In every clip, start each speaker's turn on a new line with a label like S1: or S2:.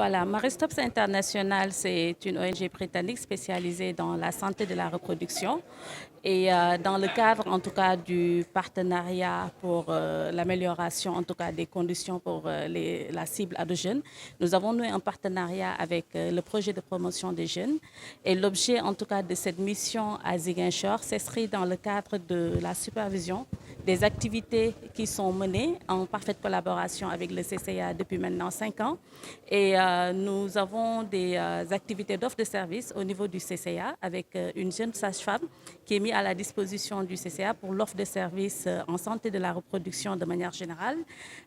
S1: Voilà, Maristops International, c'est une ONG britannique spécialisée dans la santé de la reproduction. Et dans le cadre, en tout cas, du partenariat pour l'amélioration, en tout cas, des conditions pour la cible à de jeunes, nous avons noué un partenariat avec le projet de promotion des jeunes. Et l'objet, en tout cas, de cette mission à Ziguinchor s'inscrit dans le cadre de la supervision des activités qui sont menées en parfaite collaboration avec le CCA depuis maintenant 5 ans. Et nous avons des activités d'offre de services au niveau du CCA avec une jeune sage-femme qui est mise à la disposition du CCA pour l'offre de services en santé de la reproduction de manière générale,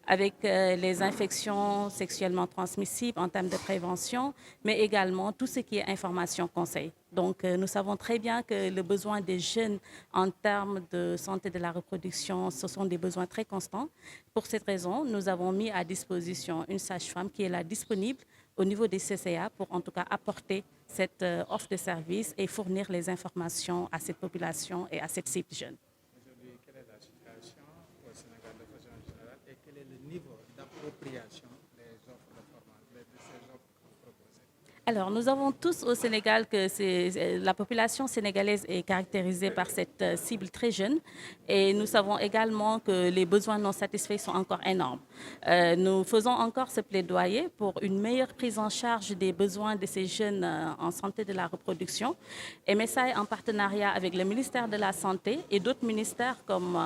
S1: avec les infections sexuellement transmissibles en termes de prévention, mais également tout ce qui est information conseil. Donc, nous savons très bien que le besoin des jeunes en termes de santé de la reproduction, ce sont des besoins très constants. Pour cette raison, nous avons mis à disposition une sage-femme qui est là disponible au niveau des CCA pour en tout cas apporter cette offre de service et fournir les informations à cette population et à cette cible jeune.
S2: Aujourd'hui, quelle est la situation au Sénégal de façon générale et quel est le niveau d'appropriation des offres de formation, de ces offres proposées?
S1: Alors, nous avons tous au Sénégal que la population sénégalaise est caractérisée par cette cible très jeune et nous savons également que les besoins non satisfaits sont encore énormes. Nous faisons encore ce plaidoyer pour une meilleure prise en charge des besoins de ces jeunes en santé de la reproduction. MSI, en partenariat avec le ministère de la Santé et d'autres ministères comme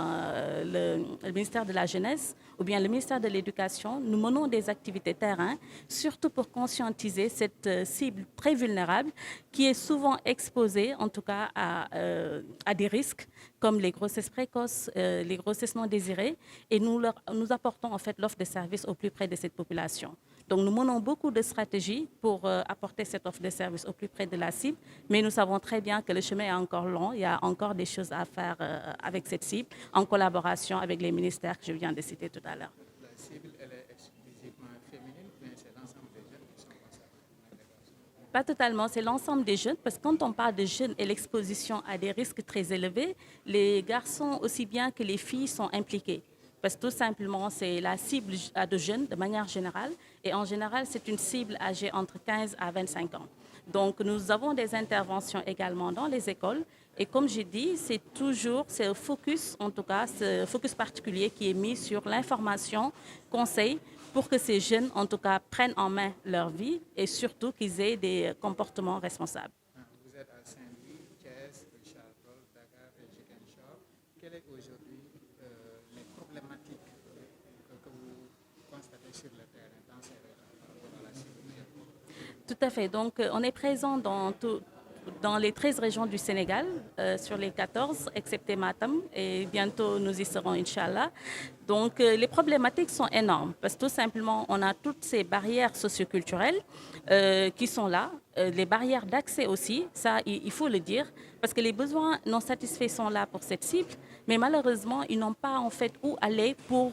S1: le ministère de la Jeunesse ou bien le ministère de l'Éducation, nous menons des activités terrain, surtout pour conscientiser cette cible très vulnérable qui est souvent exposée en tout cas à des risques comme les grossesses précoces, les grossesses non désirées et nous apportons en fait l'offre de services au plus près de cette population. Donc nous menons beaucoup de stratégies pour apporter cette offre de services au plus près de la cible, mais nous savons très bien que le chemin est encore long, il y a encore des choses à faire avec cette cible en collaboration avec les ministères que je viens de citer tout à l'heure.
S2: La cible, elle est exclusivement féminine, mais c'est l'ensemble des jeunes qui sont concernés.
S1: Pas totalement, c'est l'ensemble des jeunes, parce que quand on parle de jeunes et l'exposition à des risques très élevés, les garçons aussi bien que les filles sont impliqués. Parce que tout simplement, c'est la cible de jeunes de manière générale. Et en général, c'est une cible âgée entre 15 à 25 ans. Donc, nous avons des interventions également dans les écoles. Et comme j'ai dit, c'est toujours ce focus, en tout cas, ce focus particulier qui est mis sur l'information, conseil, pour que ces jeunes, en tout cas, prennent en main leur vie et surtout qu'ils aient des comportements responsables.
S2: Vous êtes à Saint-Louis, Thiès, Richard-Toll, Dakar et Ziguinchor. Quelles sont aujourd'hui les problématiques que vous constatez sur le terrain dans ces régions par rapport à la cible?
S1: Tout à fait. Donc, on est présent dans les 13 régions du Sénégal, sur les 14, excepté Matam, et bientôt nous y serons, Inch'Allah. Donc, les problématiques sont énormes, parce que tout simplement, on a toutes ces barrières socioculturelles qui sont là, les barrières d'accès aussi, ça, il faut le dire, parce que les besoins non satisfaits sont là pour cette cible, mais malheureusement, ils n'ont pas en fait où aller pour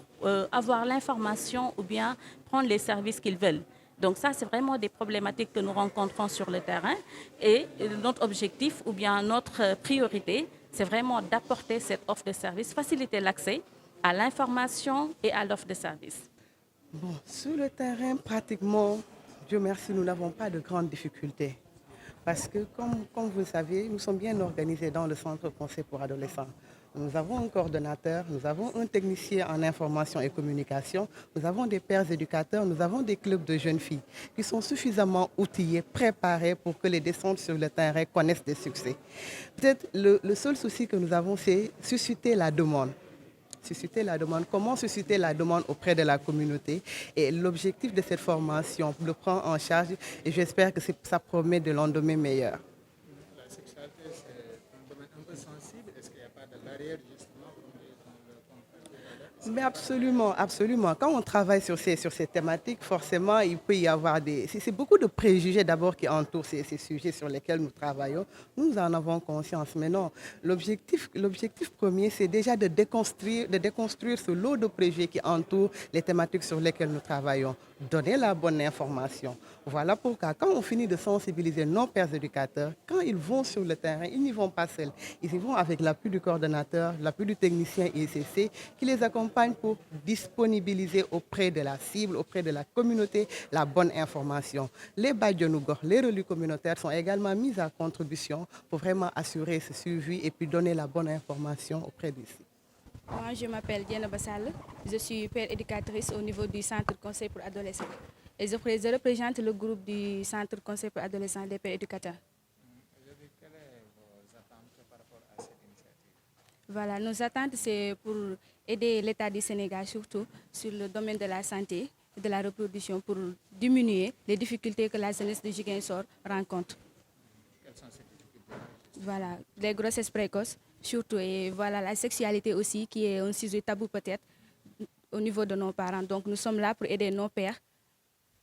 S1: avoir l'information ou bien prendre les services qu'ils veulent. Donc ça, c'est vraiment des problématiques que nous rencontrons sur le terrain. Et notre objectif ou bien notre priorité, c'est vraiment d'apporter cette offre de service, faciliter l'accès à l'information et à l'offre de service.
S3: Bon, sur le terrain, pratiquement, Dieu merci, nous n'avons pas de grandes difficultés. Parce que, comme vous le savez, nous sommes bien organisés dans le Centre conseil pour adolescents. Nous avons un coordonnateur, nous avons un technicien en information et communication, nous avons des pères éducateurs, nous avons des clubs de jeunes filles qui sont suffisamment outillés, préparés pour que les descentes sur le terrain connaissent des succès. Peut-être le seul souci que nous avons, c'est susciter la demande. Susciter la demande. Comment susciter la demande auprès de la communauté? Et l'objectif de cette formation, le prend en charge et j'espère que ça promet de lendemain meilleur.
S2: La sexualité, c'est un domaine un peu sensible. Est-ce qu'il n'y a pas de barrière justement comme le confrère?
S3: Mais absolument, absolument. Quand on travaille sur ces thématiques, forcément, il peut y avoir c'est beaucoup de préjugés d'abord qui entourent ces sujets sur lesquels nous travaillons. Nous en avons conscience, mais non. L'objectif premier, c'est déjà de déconstruire ce lot de préjugés qui entourent les thématiques sur lesquelles nous travaillons. Donner la bonne information. Voilà pourquoi, quand on finit de sensibiliser nos pères éducateurs, quand ils vont sur le terrain, ils n'y vont pas seuls. Ils y vont avec l'appui du coordonnateur, l'appui du technicien ICC, qui les accompagne campagne pour disponibiliser auprès de la cible, auprès de la communauté, la bonne information. Les Badjonougor, les relais communautaires sont également mis à contribution pour vraiment assurer ce suivi et puis donner la bonne information auprès des cibles.
S4: Moi, je m'appelle Diana Bassal. Je suis père éducatrice au niveau du Centre Conseil pour adolescents. Et je représente le groupe du Centre Conseil pour adolescents des pères éducateurs.
S2: Aujourd'hui, quelles sont vos attentes par rapport à cette initiative?
S4: Voilà, nos attentes, c'est pour aider l'État du Sénégal, surtout sur le domaine de la santé et de la reproduction, pour diminuer les difficultés que la jeunesse de Ziguinchor rencontre.
S2: Quelles sont ces difficultés?
S4: Voilà, les grossesses précoces, surtout, et voilà, la sexualité aussi, qui est un sujet tabou peut-être au niveau de nos parents. Donc nous sommes là pour aider nos pères,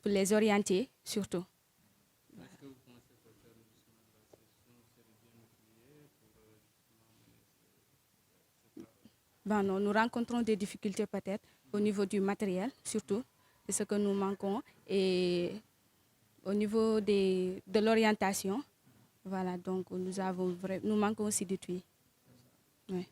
S4: pour les orienter surtout.
S5: Est-ce que vous pensez que le terme justement de la session serait bien outillé pour justement
S4: Ben non, nous rencontrons des difficultés peut-être au niveau du matériel, surtout, c'est ce que nous manquons, et au niveau de l'orientation, voilà, donc nous manquons aussi du tout. Oui.